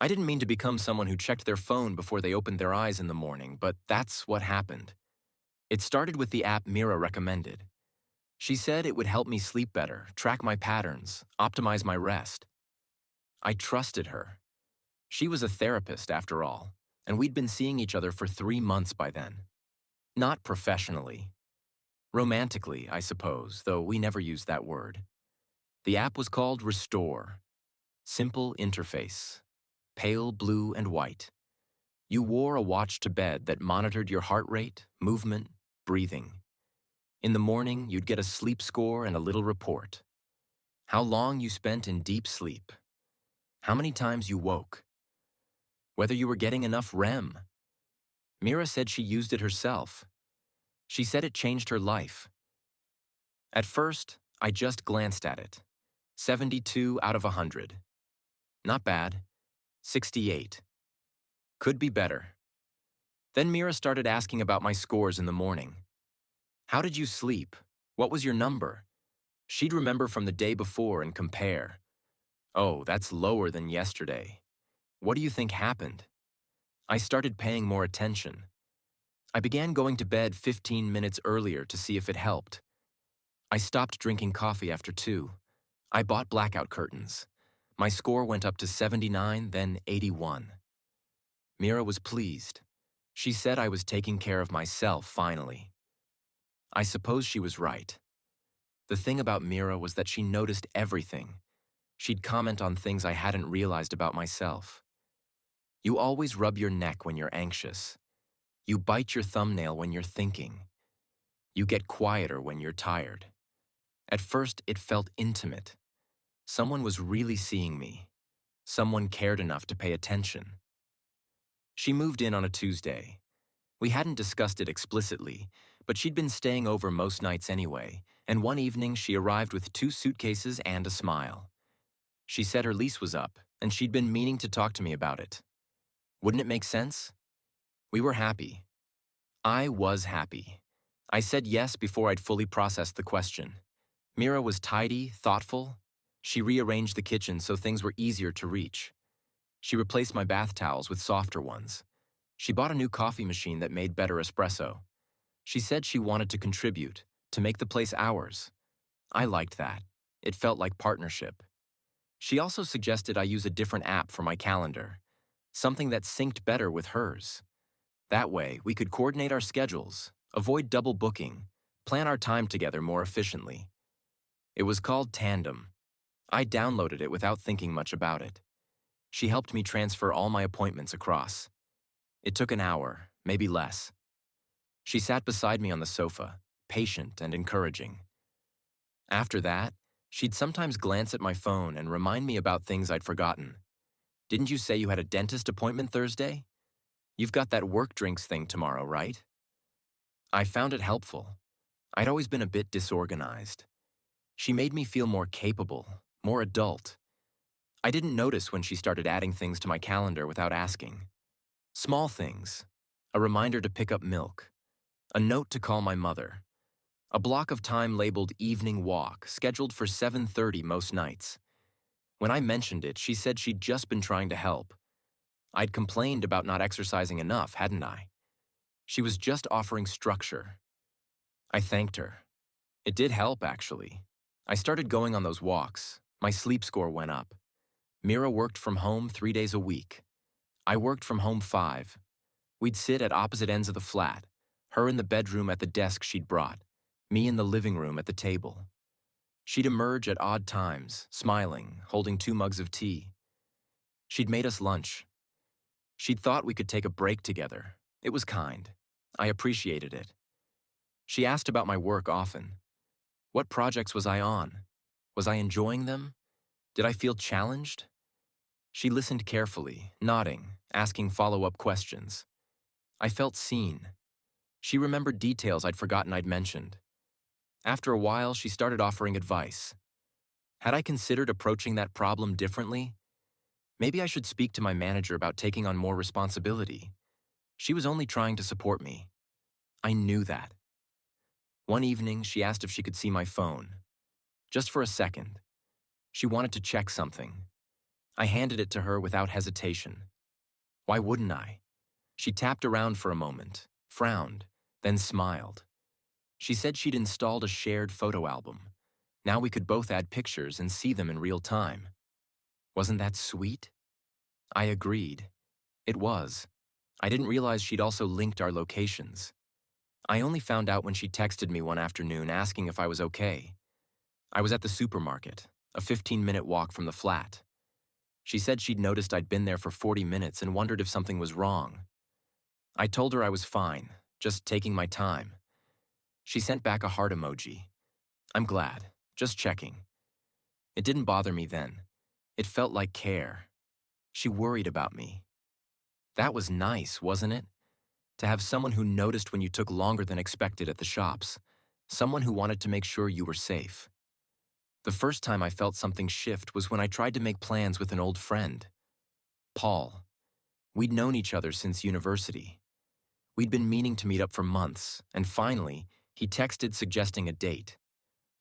I didn't mean to become someone who checked their phone before they opened their eyes in the morning, but that's what happened. It started with the app Mira recommended. She said it would help me sleep better, track my patterns, optimize my rest. I trusted her. She was a therapist, after all, and we'd been seeing each other for 3 months by then. Not professionally. Romantically, I suppose, though we never used that word. The app was called Restore. Simple interface. Pale blue and white. You wore a watch to bed that monitored your heart rate, movement, breathing. In the morning, you'd get a sleep score and a little report. How long you spent in deep sleep. How many times you woke. Whether you were getting enough REM. Mira said she used it herself. She said it changed her life. At first, I just glanced at it. 72 out of 100. Not bad. 68. Could be better. Then Mira started asking about my scores in the morning. How did you sleep? What was your number? She'd remember from the day before and compare. Oh, that's lower than yesterday. What do you think happened? I started paying more attention. I began going to bed 15 minutes earlier to see if it helped. I stopped drinking coffee after 2. I bought blackout curtains. My score went up to 79, then 81. Mira was pleased. She said I was taking care of myself finally. I suppose she was right. The thing about Mira was that she noticed everything. She'd comment on things I hadn't realized about myself. You always rub your neck when you're anxious. You bite your thumbnail when you're thinking. You get quieter when you're tired. At first, it felt intimate. Someone was really seeing me. Someone cared enough to pay attention. She moved in on a Tuesday. We hadn't discussed it explicitly, but she'd been staying over most nights anyway, and one evening she arrived with 2 suitcases and a smile. She said her lease was up, and she'd been meaning to talk to me about it. Wouldn't it make sense? We were happy. I was happy. I said yes before I'd fully processed the question. Mira was tidy, thoughtful. She rearranged the kitchen so things were easier to reach. She replaced my bath towels with softer ones. She bought a new coffee machine that made better espresso. She said she wanted to contribute, to make the place ours. I liked that. It felt like partnership. She also suggested I use a different app for my calendar, something that synced better with hers. That way, we could coordinate our schedules, avoid double booking, plan our time together more efficiently. It was called Tandem. I downloaded it without thinking much about it. She helped me transfer all my appointments across. It took an hour, maybe less. She sat beside me on the sofa, patient and encouraging. After that, she'd sometimes glance at my phone and remind me about things I'd forgotten. Didn't you say you had a dentist appointment Thursday? You've got that work drinks thing tomorrow, right? I found it helpful. I'd always been a bit disorganized. She made me feel more capable, more adult. I didn't notice when she started adding things to my calendar without asking. Small things. A reminder to pick up milk. A note to call my mother. A block of time labeled evening walk, scheduled for 7:30 most nights. When I mentioned it, she said she'd just been trying to help. I'd complained about not exercising enough, hadn't I? She was just offering structure. I thanked her. It did help, actually. I started going on those walks. My sleep score went up. Mira worked from home 3 days a week. I worked from home 5. We'd sit at opposite ends of the flat, her in the bedroom at the desk she'd brought, me in the living room at the table. She'd emerge at odd times, smiling, holding 2 mugs of tea. She'd made us lunch. She'd thought we could take a break together. It was kind. I appreciated it. She asked about my work often. What projects was I on? Was I enjoying them? Did I feel challenged? She listened carefully, nodding, asking follow-up questions. I felt seen. She remembered details I'd forgotten I'd mentioned. After a while, she started offering advice. Had I considered approaching that problem differently? Maybe I should speak to my manager about taking on more responsibility. She was only trying to support me. I knew that. One evening, she asked if she could see my phone. Just for a second. She wanted to check something. I handed it to her without hesitation. Why wouldn't I? She tapped around for a moment, frowned, then smiled. She said she'd installed a shared photo album. Now we could both add pictures and see them in real time. Wasn't that sweet? I agreed. It was. I didn't realize she'd also linked our locations. I only found out when she texted me one afternoon asking if I was okay. I was at the supermarket, a 15-minute walk from the flat. She said she'd noticed I'd been there for 40 minutes and wondered if something was wrong. I told her I was fine, just taking my time. She sent back a heart emoji. I'm glad, just checking. It didn't bother me then. It felt like care. She worried about me. That was nice, wasn't it? To have someone who noticed when you took longer than expected at the shops. Someone who wanted to make sure you were safe. The first time I felt something shift was when I tried to make plans with an old friend. Paul. We'd known each other since university. We'd been meaning to meet up for months, and finally, he texted suggesting a date.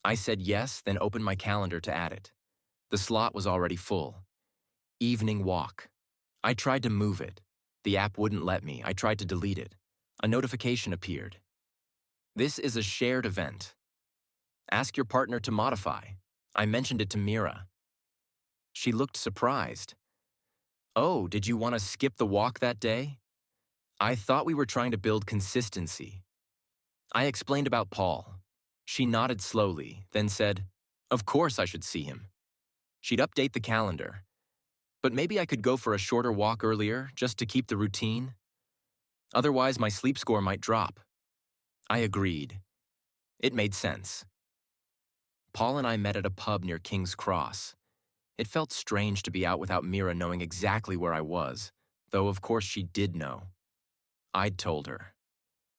I said yes, then opened my calendar to add it. The slot was already full. Evening walk. I tried to move it. The app wouldn't let me. I tried to delete it. A notification appeared. This is a shared event. Ask your partner to modify. I mentioned it to Mira. She looked surprised. Oh, did you want to skip the walk that day? I thought we were trying to build consistency. I explained about Paul. She nodded slowly, then said, Of course I should see him. She'd update the calendar. But maybe I could go for a shorter walk earlier, just to keep the routine. Otherwise, my sleep score might drop. I agreed. It made sense. Paul and I met at a pub near King's Cross. It felt strange to be out without Mira knowing exactly where I was, though of course she did know. I'd told her.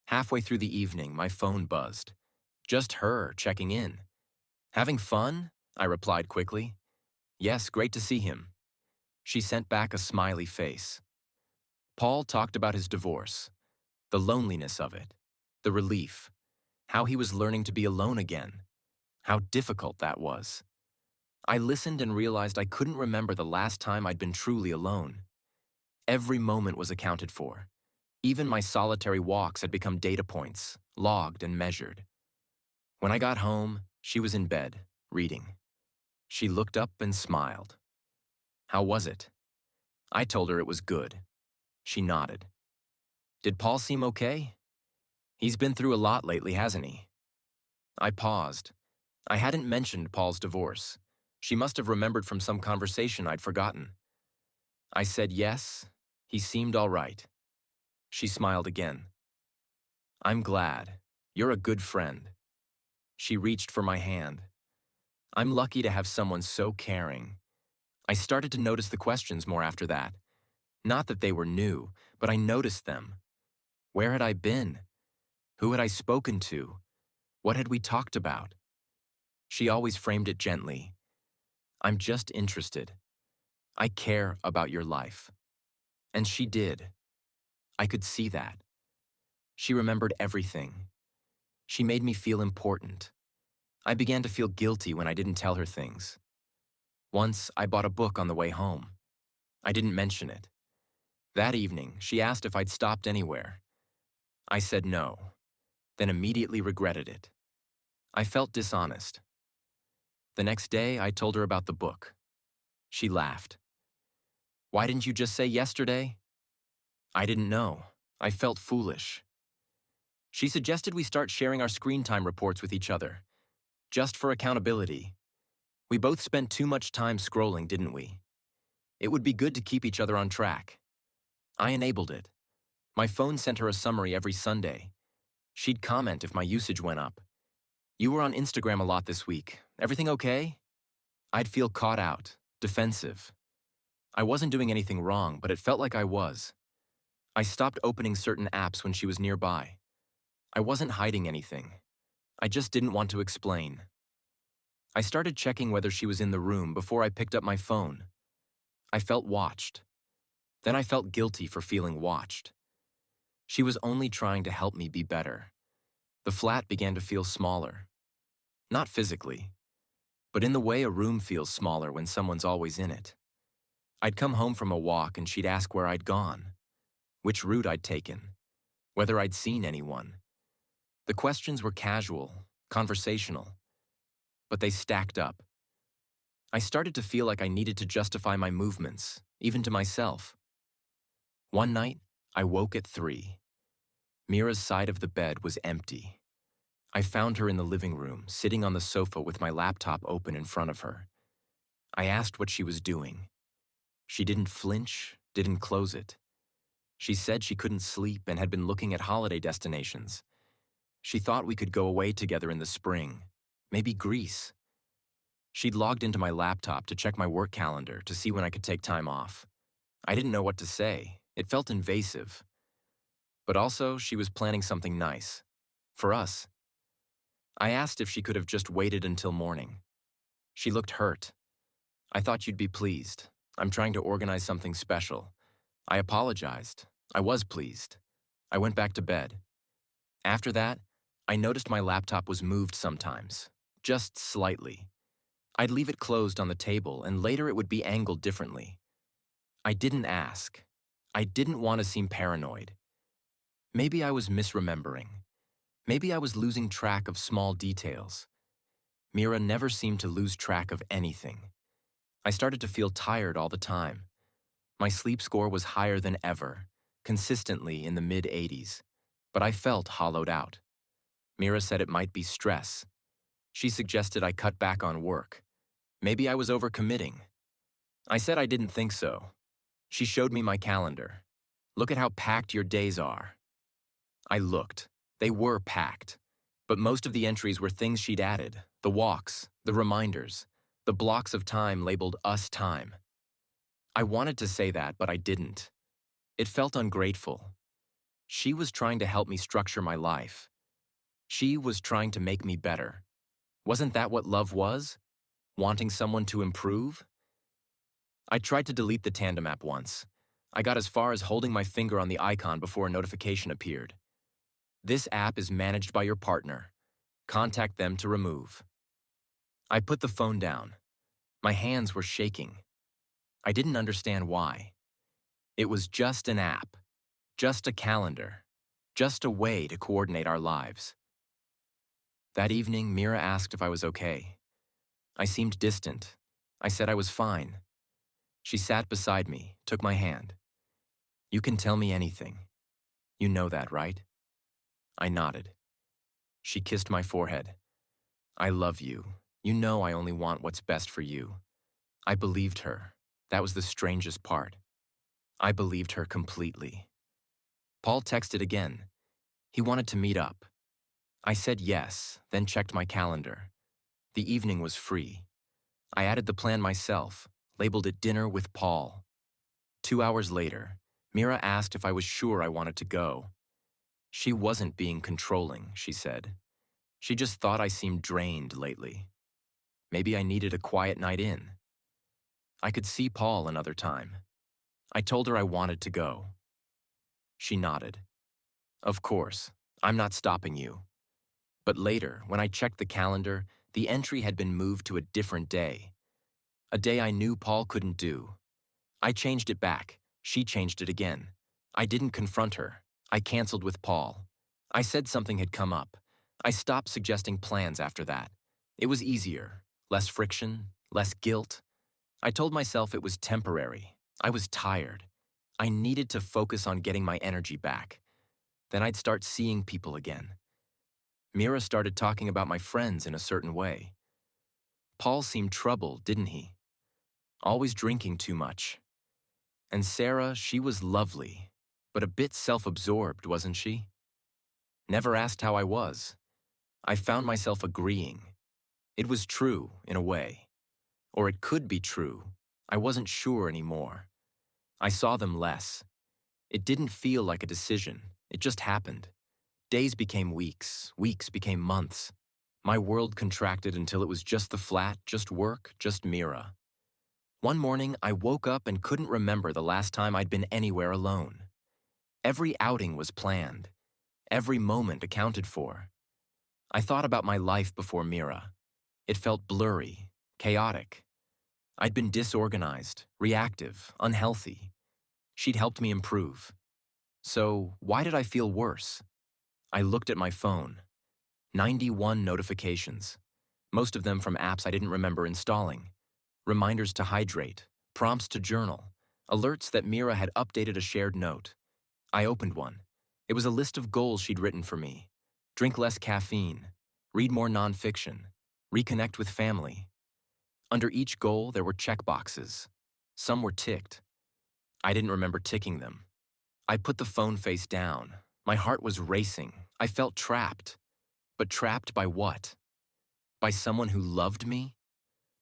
Halfway through the evening, my phone buzzed. Just her checking in. Having fun? I replied quickly. Yes, great to see him. She sent back a smiley face. Paul talked about his divorce, the loneliness of it, the relief, how he was learning to be alone again, how difficult that was. I listened and realized I couldn't remember the last time I'd been truly alone. Every moment was accounted for. Even my solitary walks had become data points, logged and measured. When I got home, she was in bed, reading. She looked up and smiled. How was it? I told her it was good. She nodded. Did Paul seem okay? He's been through a lot lately, hasn't he? I paused. I hadn't mentioned Paul's divorce. She must have remembered from some conversation I'd forgotten. I said yes. He seemed all right. She smiled again. I'm glad. You're a good friend. She reached for my hand. I'm lucky to have someone so caring. I started to notice the questions more after that. Not that they were new, but I noticed them. Where had I been? Who had I spoken to? What had we talked about? She always framed it gently. I'm just interested. I care about your life. And she did. I could see that. She remembered everything. She made me feel important. I began to feel guilty when I didn't tell her things. Once, I bought a book on the way home. I didn't mention it. That evening, she asked if I'd stopped anywhere. I said no, then immediately regretted it. I felt dishonest. The next day, I told her about the book. She laughed. Why didn't you just say yesterday? I didn't know. I felt foolish. She suggested we start sharing our screen time reports with each other, just for accountability. We both spent too much time scrolling, didn't we? It would be good to keep each other on track. I enabled it. My phone sent her a summary every Sunday. She'd comment if my usage went up. You were on Instagram a lot this week. Everything okay? I'd feel caught out, defensive. I wasn't doing anything wrong, but it felt like I was. I stopped opening certain apps when she was nearby. I wasn't hiding anything. I just didn't want to explain. I started checking whether she was in the room before I picked up my phone. I felt watched. Then I felt guilty for feeling watched. She was only trying to help me be better. The flat began to feel smaller. Not physically, but in the way a room feels smaller when someone's always in it. I'd come home from a walk and she'd ask where I'd gone, which route I'd taken, whether I'd seen anyone. The questions were casual, conversational, but they stacked up. I started to feel like I needed to justify my movements, even to myself. One night, I woke at 3. Mira's side of the bed was empty. I found her in the living room, sitting on the sofa with my laptop open in front of her. I asked what she was doing. She didn't flinch, didn't close it. She said she couldn't sleep and had been looking at holiday destinations. She thought we could go away together in the spring, maybe Greece. She'd logged into my laptop to check my work calendar to see when I could take time off. I didn't know what to say. It felt invasive. But also, she was planning something nice. For us. I asked if she could have just waited until morning. She looked hurt. I thought you'd be pleased. I'm trying to organize something special. I apologized. I was pleased. I went back to bed. After that, I noticed my laptop was moved sometimes, just slightly. I'd leave it closed on the table, and later it would be angled differently. I didn't ask. I didn't want to seem paranoid. Maybe I was misremembering. Maybe I was losing track of small details. Mira never seemed to lose track of anything. I started to feel tired all the time. My sleep score was higher than ever, consistently in the mid-80s, but I felt hollowed out. Mira said it might be stress. She suggested I cut back on work. Maybe I was overcommitting. I said I didn't think so. She showed me my calendar. Look at how packed your days are. I looked. They were packed. But most of the entries were things she'd added, the walks, the reminders, the blocks of time labeled us time. I wanted to say that, but I didn't. It felt ungrateful. She was trying to help me structure my life. She was trying to make me better. Wasn't that what love was? Wanting someone to improve? I tried to delete the Tandem app once. I got as far as holding my finger on the icon before a notification appeared. This app is managed by your partner. Contact them to remove. I put the phone down. My hands were shaking. I didn't understand why. It was just an app, just a calendar, just a way to coordinate our lives. That evening, Mira asked if I was okay. I seemed distant. I said I was fine. She sat beside me, took my hand. You can tell me anything. You know that, right? I nodded. She kissed my forehead. I love you. You know I only want what's best for you. I believed her. That was the strangest part. I believed her completely. Paul texted again. He wanted to meet up. I said yes, then checked my calendar. The evening was free. I added the plan myself, labeled it Dinner with Paul. 2 hours later, Mira asked if I was sure I wanted to go. She wasn't being controlling, she said. She just thought I seemed drained lately. Maybe I needed a quiet night in. I could see Paul another time. I told her I wanted to go. She nodded. Of course, I'm not stopping you. But later, when I checked the calendar, the entry had been moved to a different day. A day I knew Paul couldn't do. I changed it back. She changed it again. I didn't confront her. I canceled with Paul. I said something had come up. I stopped suggesting plans after that. It was easier. Less friction, less guilt. I told myself it was temporary. I was tired. I needed to focus on getting my energy back. Then I'd start seeing people again. Mira started talking about my friends in a certain way. Paul seemed troubled, didn't he? Always drinking too much. And Sarah, she was lovely, but a bit self-absorbed, wasn't she? Never asked how I was. I found myself agreeing. It was true, in a way. Or it could be true. I wasn't sure anymore. I saw them less. It didn't feel like a decision. It just happened. Days became weeks. Weeks became months. My world contracted until it was just the flat, just work, just Mira. One morning, I woke up and couldn't remember the last time I'd been anywhere alone. Every outing was planned. Every moment accounted for. I thought about my life before Mira. It felt blurry, chaotic. I'd been disorganized, reactive, unhealthy. She'd helped me improve. So, why did I feel worse? I looked at my phone. 91 notifications. Most of them from apps I didn't remember installing. Reminders to hydrate, prompts to journal, alerts that Mira had updated a shared note. I opened one. It was a list of goals she'd written for me. Drink less caffeine, read more nonfiction, reconnect with family. Under each goal, there were checkboxes. Some were ticked. I didn't remember ticking them. I put the phone face down. My heart was racing. I felt trapped. But trapped by what? By someone who loved me?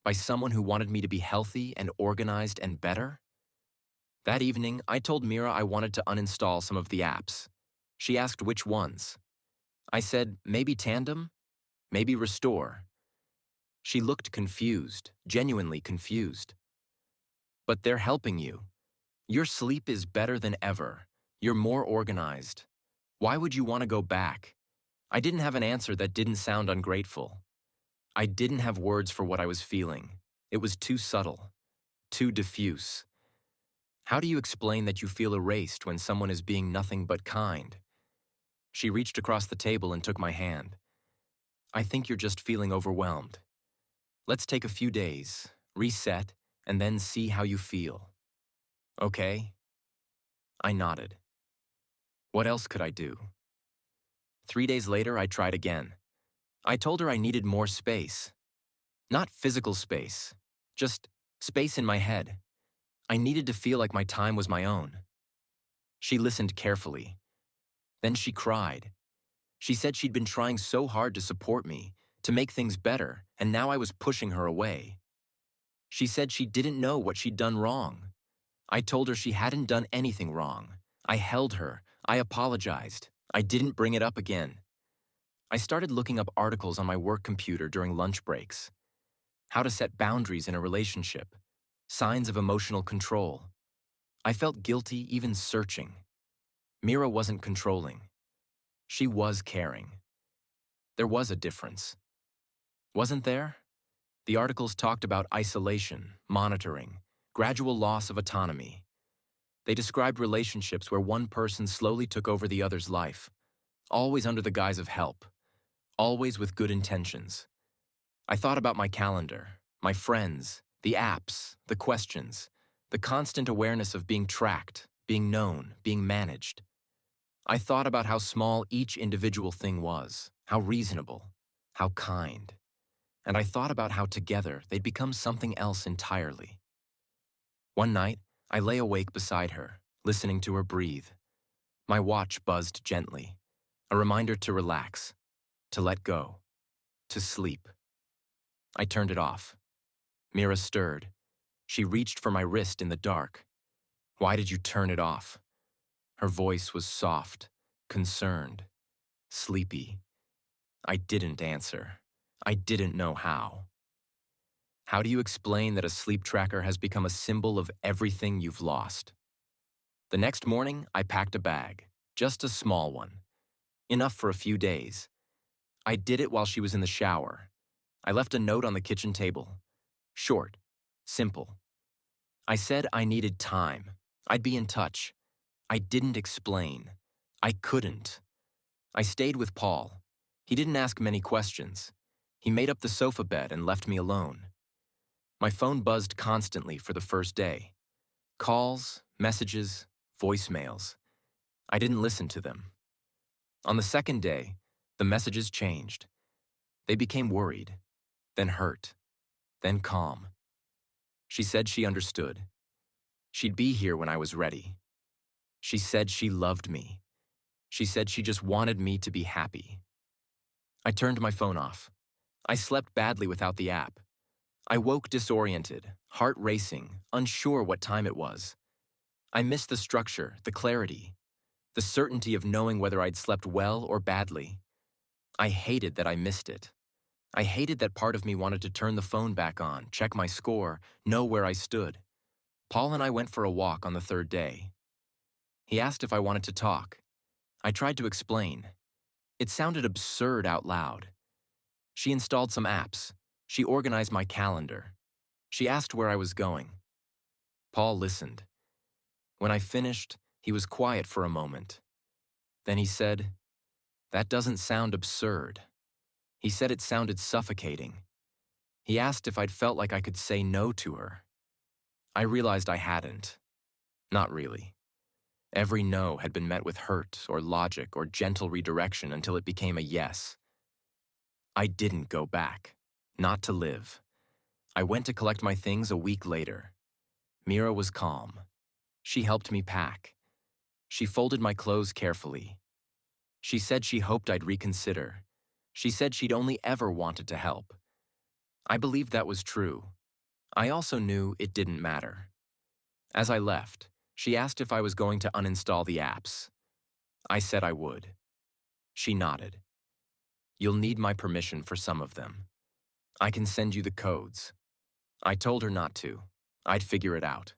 By someone who wanted me to be healthy and organized and better? That evening, I told Mira I wanted to uninstall some of the apps. She asked which ones. I said, maybe Tandem, maybe Restore. She looked confused, genuinely confused. But they're helping you. Your sleep is better than ever. You're more organized. Why would you want to go back? I didn't have an answer that didn't sound ungrateful. I didn't have words for what I was feeling. It was too subtle, too diffuse. How do you explain that you feel erased when someone is being nothing but kind? She reached across the table and took my hand. I think you're just feeling overwhelmed. Let's take a few days, reset, and then see how you feel. Okay? I nodded. What else could I do? 3 days later, I tried again. I told her I needed more space. Not physical space, just space in my head. I needed to feel like my time was my own. She listened carefully. Then she cried. She said she'd been trying so hard to support me, to make things better, and now I was pushing her away. She said she didn't know what she'd done wrong. I told her she hadn't done anything wrong. I held her. I apologized. I didn't bring it up again. I started looking up articles on my work computer during lunch breaks. How to set boundaries in a relationship. Signs of emotional control. I felt guilty even searching. Mira wasn't controlling. She was caring. There was a difference. Wasn't there? The articles talked about isolation, monitoring, gradual loss of autonomy. They described relationships where one person slowly took over the other's life, always under the guise of help, always with good intentions. I thought about my calendar, my friends, the apps, the questions, the constant awareness of being tracked, being known, being managed. I thought about how small each individual thing was, how reasonable, how kind. And I thought about how together they'd become something else entirely. One night, I lay awake beside her, listening to her breathe. My watch buzzed gently, a reminder to relax, to let go, to sleep. I turned it off. Mira stirred. She reached for my wrist in the dark. Why did you turn it off? Her voice was soft, concerned, sleepy. I didn't answer. I didn't know how. How do you explain that a sleep tracker has become a symbol of everything you've lost? The next morning, I packed a bag, just a small one, enough for a few days. I did it while she was in the shower. I left a note on the kitchen table. Short, simple. I said I needed time. I'd be in touch. I didn't explain. I couldn't. I stayed with Paul. He didn't ask many questions. He made up the sofa bed and left me alone. My phone buzzed constantly for the first day. Calls, messages, voicemails. I didn't listen to them. On the second day, the messages changed. They became worried, then hurt, then calm. She said she understood. She'd be here when I was ready. She said she loved me. She said she just wanted me to be happy. I turned my phone off. I slept badly without the app. I woke disoriented, heart racing, unsure what time it was. I missed the structure, the clarity, the certainty of knowing whether I'd slept well or badly. I hated that I missed it. I hated that part of me wanted to turn the phone back on, check my score, know where I stood. Paul and I went for a walk on the third day. He asked if I wanted to talk. I tried to explain. It sounded absurd out loud. She installed some apps. She organized my calendar. She asked where I was going. Paul listened. When I finished, he was quiet for a moment. Then he said, "That doesn't sound absurd." He said it sounded suffocating. He asked if I'd felt like I could say no to her. I realized I hadn't. Not really. Every no had been met with hurt or logic or gentle redirection until it became a yes. I didn't go back. Not to live. I went to collect my things a week later. Mira was calm. She helped me pack. She folded my clothes carefully. She said she hoped I'd reconsider. She said she'd only ever wanted to help. I believed that was true. I also knew it didn't matter. As I left, she asked if I was going to uninstall the apps. I said I would. She nodded. "You'll need my permission for some of them. I can send you the codes." I told her not to. I'd figure it out.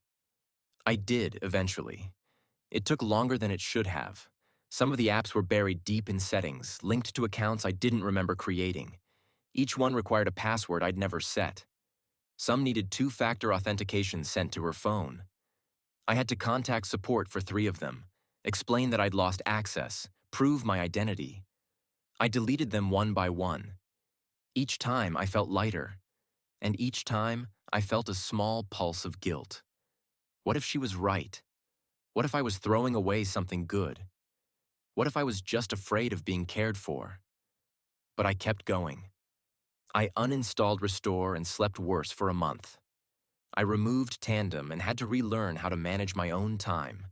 I did eventually. It took longer than it should have. Some of the apps were buried deep in settings, linked to accounts I didn't remember creating. Each one required a password I'd never set. Some needed two-factor authentication sent to her phone. I had to contact support for 3 of them, explain that I'd lost access, prove my identity. I deleted them one by one. Each time I felt lighter, and each time I felt a small pulse of guilt. What if she was right? What if I was throwing away something good? What if I was just afraid of being cared for? But I kept going. I uninstalled Restore and slept worse for a month. I removed Tandem and had to relearn how to manage my own time.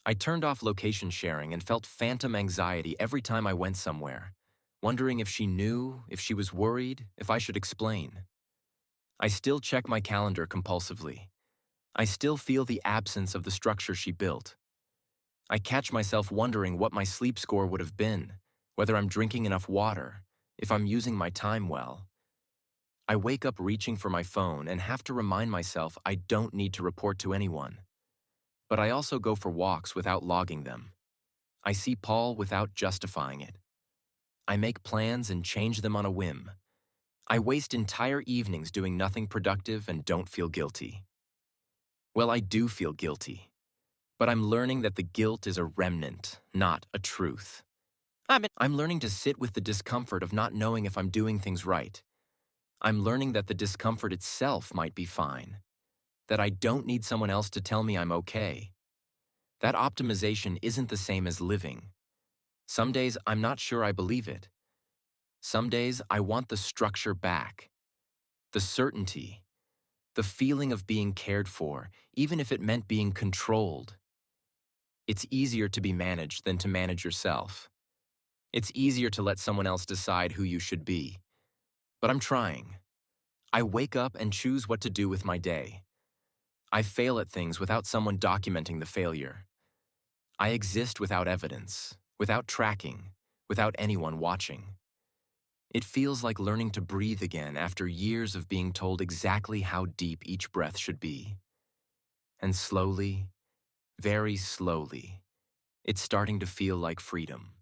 I turned off location sharing and felt phantom anxiety every time I went somewhere, wondering if she knew, if she was worried, if I should explain. I still check my calendar compulsively. I still feel the absence of the structure she built. I catch myself wondering what my sleep score would have been, whether I'm drinking enough water, if I'm using my time well. I wake up reaching for my phone and have to remind myself I don't need to report to anyone. But I also go for walks without logging them. I see Paul without justifying it. I make plans and change them on a whim. I waste entire evenings doing nothing productive and don't feel guilty. Well, I do feel guilty. But I'm learning that the guilt is a remnant, not a truth. I'm learning to sit with the discomfort of not knowing if I'm doing things right. I'm learning that the discomfort itself might be fine. That I don't need someone else to tell me I'm okay. That optimization isn't the same as living. Some days I'm not sure I believe it. Some days I want the structure back. The certainty. The feeling of being cared for, even if it meant being controlled. It's easier to be managed than to manage yourself. It's easier to let someone else decide who you should be. But I'm trying. I wake up and choose what to do with my day. I fail at things without someone documenting the failure. I exist without evidence, without tracking, without anyone watching. It feels like learning to breathe again after years of being told exactly how deep each breath should be. And slowly, very slowly, it's starting to feel like freedom.